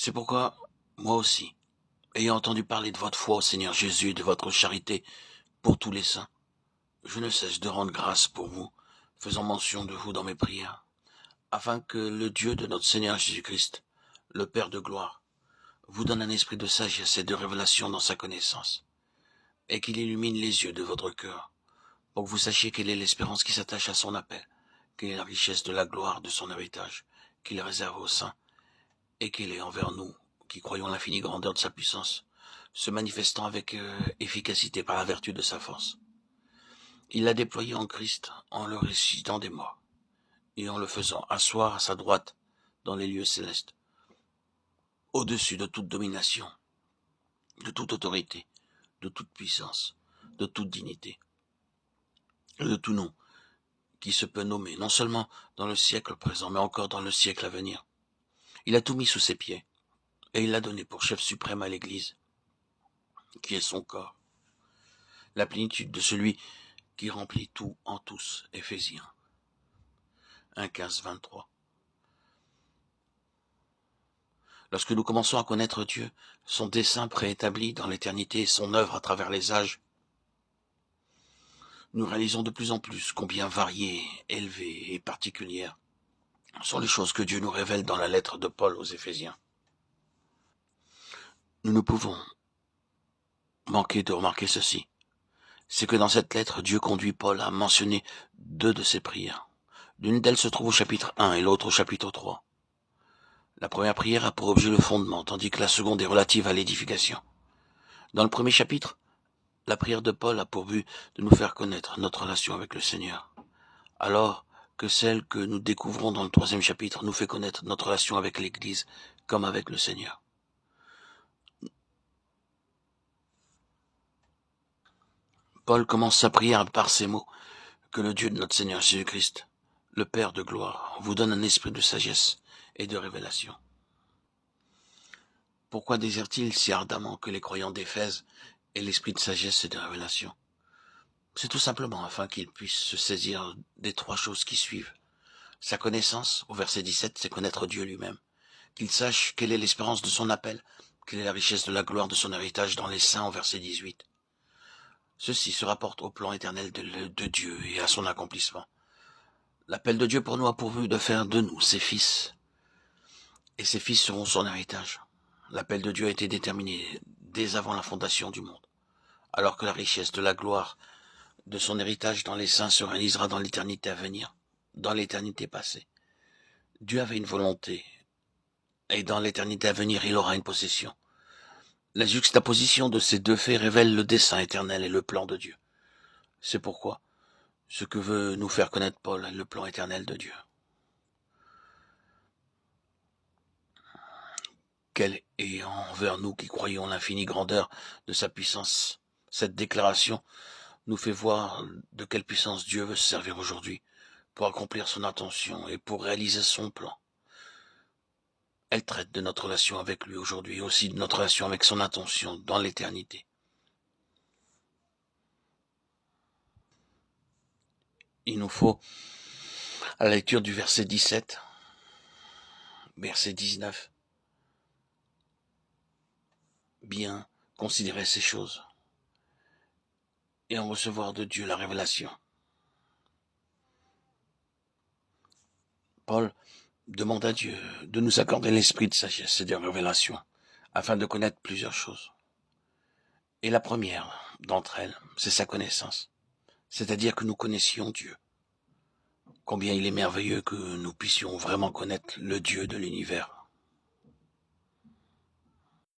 C'est pourquoi, moi aussi, ayant entendu parler de votre foi au Seigneur Jésus et de votre charité pour tous les saints, je ne cesse de rendre grâce pour vous, faisant mention de vous dans mes prières, afin que le Dieu de notre Seigneur Jésus-Christ, le Père de gloire, vous donne un esprit de sagesse et de révélation dans sa connaissance, et qu'il illumine les yeux de votre cœur, pour que vous sachiez quelle est l'espérance qui s'attache à son appel, quelle est la richesse de la gloire de son héritage, qu'il réserve aux saints, et qu'il est envers nous, qui croyons l'infinie grandeur de sa puissance, se manifestant avec efficacité par la vertu de sa force. Il l'a déployé en Christ en le ressuscitant des morts, et en le faisant asseoir à sa droite dans les lieux célestes, au-dessus de toute domination, de toute autorité, de toute puissance, de toute dignité, et de tout nom qui se peut nommer, non seulement dans le siècle présent, mais encore dans le siècle à venir. Il a tout mis sous ses pieds, et il l'a donné pour chef suprême à l'Église, qui est son corps, la plénitude de celui qui remplit tout en tous. Éphésiens 1, 15, 23. Lorsque nous commençons à connaître Dieu, son dessein préétabli dans l'éternité et son œuvre à travers les âges, nous réalisons de plus en plus combien variées, élevées et particulières sont les choses que Dieu nous révèle dans la lettre de Paul aux Éphésiens. Nous ne pouvons manquer de remarquer ceci. C'est que dans cette lettre, Dieu conduit Paul à mentionner deux de ses prières. L'une d'elles se trouve au chapitre 1 et l'autre au chapitre 3. La première prière a pour objet le fondement, tandis que la seconde est relative à l'édification. Dans le premier chapitre, la prière de Paul a pour but de nous faire connaître notre relation avec le Seigneur, alors que celle que nous découvrons dans le troisième chapitre nous fait connaître notre relation avec l'Église comme avec le Seigneur. Paul commence sa prière par ces mots: que le Dieu de notre Seigneur Jésus-Christ, le Père de gloire, vous donne un esprit de sagesse et de révélation. Pourquoi désire-t-il si ardemment que les croyants d'Éphèse aient l'esprit de sagesse et de révélation? C'est tout simplement afin qu'ils puissent se saisir des trois choses qui suivent. Sa connaissance, au verset 17, c'est connaître Dieu lui-même. Qu'il sache quelle est l'espérance de son appel, quelle est la richesse de la gloire de son héritage dans les saints, au verset 18. Ceci se rapporte au plan éternel de Dieu et à son accomplissement. L'appel de Dieu pour nous a pourvu de faire de nous ses fils, et ses fils seront son héritage. L'appel de Dieu a été déterminé dès avant la fondation du monde, alors que la richesse de la gloire de son héritage dans les saints se réalisera dans l'éternité à venir, dans l'éternité passée. Dieu avait une volonté, et dans l'éternité à venir, il aura une possession. La juxtaposition de ces deux faits révèle le dessein éternel et le plan de Dieu. C'est pourquoi ce que veut nous faire connaître Paul est le plan éternel de Dieu. Quelle est envers nous qui croyons l'infinie grandeur de sa puissance? Cette déclaration nous fait voir de quelle puissance Dieu veut se servir aujourd'hui pour accomplir son intention et pour réaliser son plan. Elle traite de notre relation avec lui aujourd'hui et aussi de notre relation avec son intention dans l'éternité. Il nous faut, à la lecture du verset 17, verset 19, bien considérer ces choses et en recevoir de Dieu la révélation. Paul demande à Dieu de nous accorder l'esprit de sagesse et de révélation afin de connaître plusieurs choses. Et la première d'entre elles, c'est sa connaissance, c'est-à-dire que nous connaissions Dieu. Combien il est merveilleux que nous puissions vraiment connaître le Dieu de l'univers.